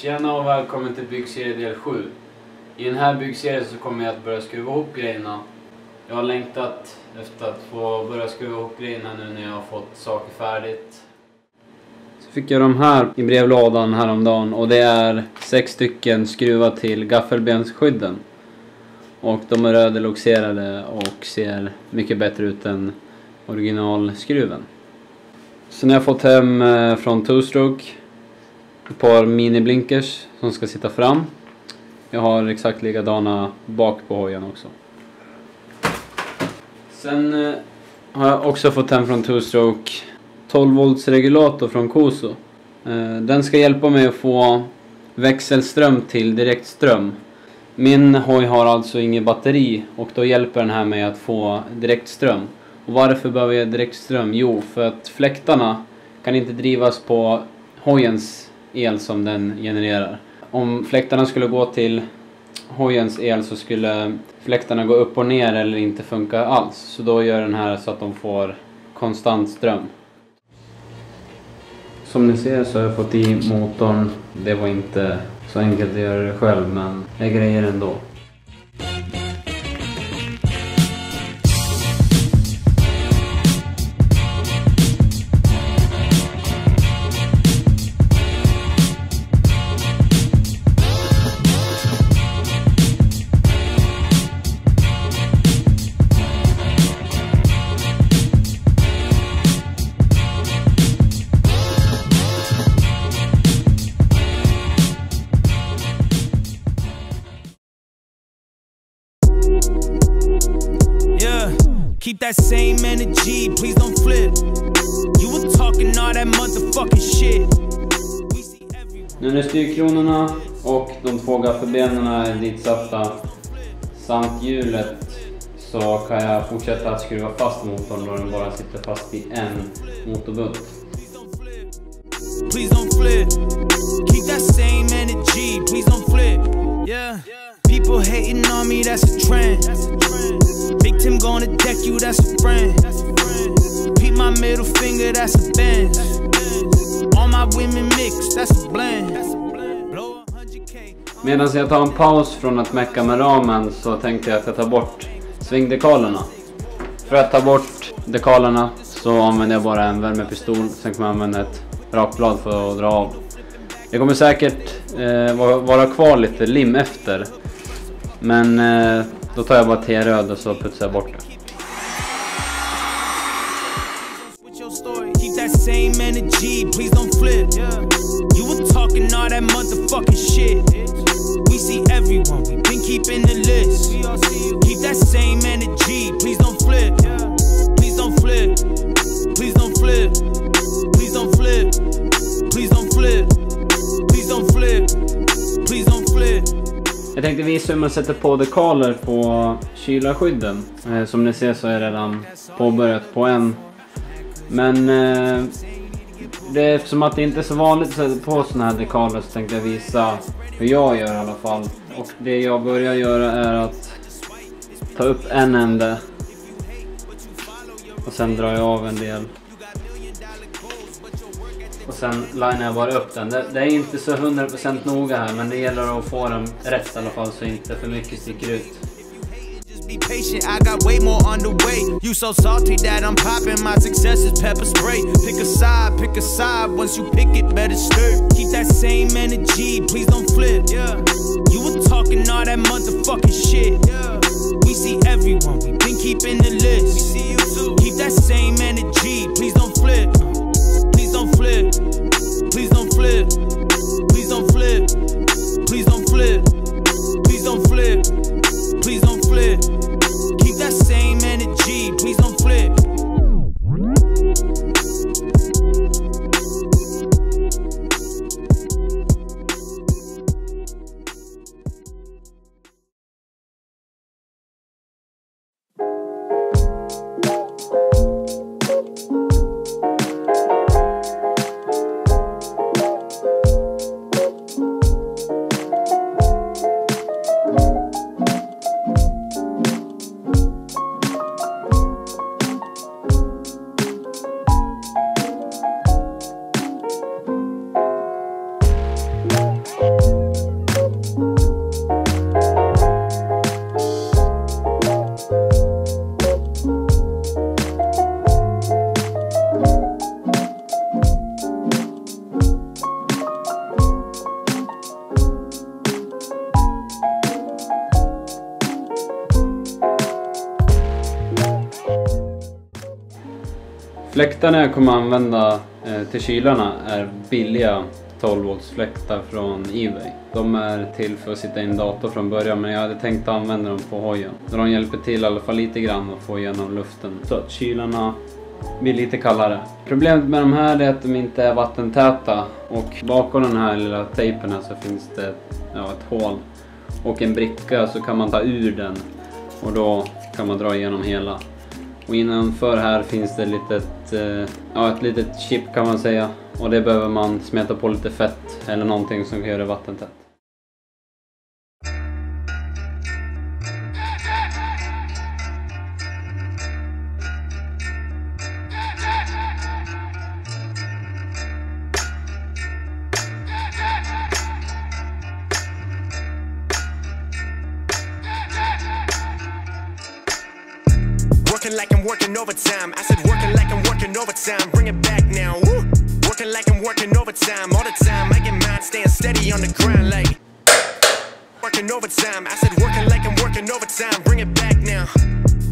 Tjena och välkommen till byggserie del 7. I den här byggserien så kommer jag att börja skruva ihop grejerna. Jag har längtat efter att få börja skruva ihop grejerna nu när jag har fått saker färdigt. Så fick jag de här i brevlådan häromdagen och det är 6 stycken skruvar till gaffelbensskydden. Och de är rödeloxerade och ser mycket bättre ut än originalskruven. Sen har jag fått hem från Two-Stroke ett par mini-blinkers som ska sitta fram. Jag har exakt likadana bak på hojen också. Sen har jag också fått hem från Two-Stroke 12 volts regulator från Koso. Den ska hjälpa mig att få växelström till direktström. Min hoj har alltså ingen batteri och då hjälper den här mig att få direktström. Och varför behöver jag direktström? Jo, för att fläktarna kan inte drivas på hojens el som den genererar. Om fläktarna skulle gå till hojens el så skulle fläktarna gå upp och ner eller inte funka alls. Så då gör den här så att de får konstant ström. Som ni ser så har jag fått i motorn. Det var inte så enkelt att göra det själv, men jag grejer ändå. Keep that same energy, please don't flip. You were talking all that motherfucking shit. Nu när styrkronorna och de 2 gaffelbenen är ditsatta samt hjulet så kan jag fortsätta att skruva fast motorn då den bara sitter fast i en motorbunt. Please don't flip. Keep that same energy, please don't flip. Yeah. People hating on me, that's a trend. Big Tim gonna deck you, that's a friend. Peep my middle finger, that's a bend. All my women mix, that's a blend. Medan jag tar en paus från att mecka med ramen så tänkte jag att jag tar bort svingdekalerna. För att ta bort dekalerna så använder jag bara en värmepistol. Sen kommer jag använda ett rakblad för att dra av. Det kommer säkert vara kvar lite lim efter. Men då tar jag bara T-röd och så putsar jag bort det. Keep that same energy, please don't flip. You were talking all that motherfucking shit. We see everyone, we been keeping the list. Keep that same energy, please don't flip. Please don't flip. Please don't flip. Please don't flip. Please don't flip. Please don't flip. Please don't flip. Jag tänkte visa hur man sätter på dekaler på kylarskydden. Som ni ser så är det redan påbörjat på en. Men det är eftersom att det inte är så vanligt att sätta på såna här dekaler så tänkte jag visa hur jag gör i alla fall. Och det jag börjar göra är att ta upp en ände. Och sen drar jag av en del. Och sen linar jag bara upp den. Det är inte så 100% noga här, men det gäller att få den rätt i alla fall så inte för mycket sticker ut. Be patient, I got way more on the way. You so salty that I'm popping, my success is pepper spray. Pick a side, once you pick it, better stir. Keep that same energy, please don't flip. You were talking all that motherfucking shit. We see everyone, we been keeping the list. We see you too. Keep that same energy, please don't flip. Please don't flip. Please don't flip. Please don't flip. Please don't flip. Please don't flip. Please don't flip. Keep that same energy, please don't flip. Fläktarna jag kommer använda till kylarna är billiga 12 volts fläktar från eBay. De är till för att sitta i en dator från början, men jag hade tänkt att använda dem på hojen. De hjälper till i alla fall lite grann att få igenom luften så att kylarna blir lite kallare. Problemet med de här är att de inte är vattentäta, och bakom den här lilla tejpen här så finns det ett hål och en bricka, så kan man ta ur den och då kan man dra igenom hela. Och innanför här finns det ett litet chip kan man säga, och det behöver man smeta på lite fett eller någonting som kan göra det vattentätt. Working like I'm working overtime. I said working like I'm working overtime. Bring it back now. Woo! Working like I'm working overtime all the time. I get mine, staying steady on the grind like working overtime. I said working like I'm working overtime. Bring it back now.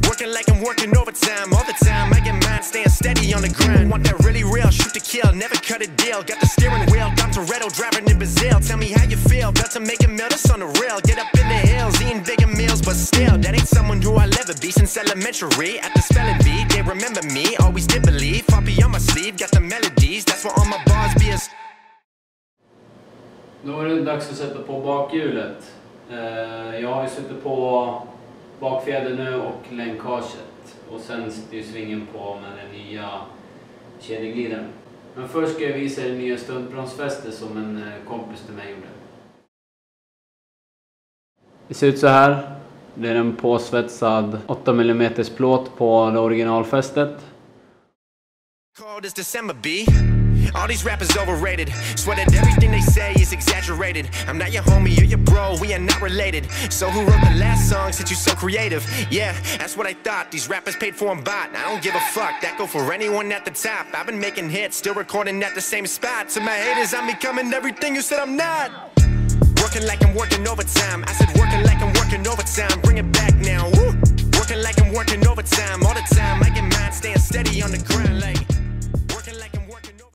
Working like I'm working overtime all the time. I get mine, staying steady on the grind. Want that really real, shoot to kill, never cut a deal. Got the steering wheel, Dom Toretto driving in Brazil. Tell me how you feel, got to make a meal, that's on the rail. Get up in the hills, eating bigger meals, but still, that ain't someone who I'll ever be since elementary. At the spelling bee, they remember me, always did believe. Poppy on my sleeve, got the melodies, that's why all my bars be as... Då är det dags att sätta på bakhjulet. Jag har ju suttit på bakfjäder nu och länkaget, och sen sitter ju svingen på med den nya kedjeglidaren. Men först ska jag visa det nya stuntbromsfästet som en kompis till mig gjorde. Det ser ut så här. Det är en påsvetsad 8 mm plåt på det originalfästet. Cold as December B. All these rappers overrated. Swear that everything they say is exaggerated. I'm not your homie, you're your bro, we are not related. So who wrote the last song since you're so creative? Yeah, that's what I thought. These rappers paid for them bot. I don't give a fuck, that go for anyone at the top. I've been making hits, still recording at the same spot. To my haters, I'm becoming everything you said I'm not. Working like I'm working overtime. I said working like I'm working overtime. Bring it back now. Woo! Working like I'm working overtime all the time. I get mine, staying steady on the grind like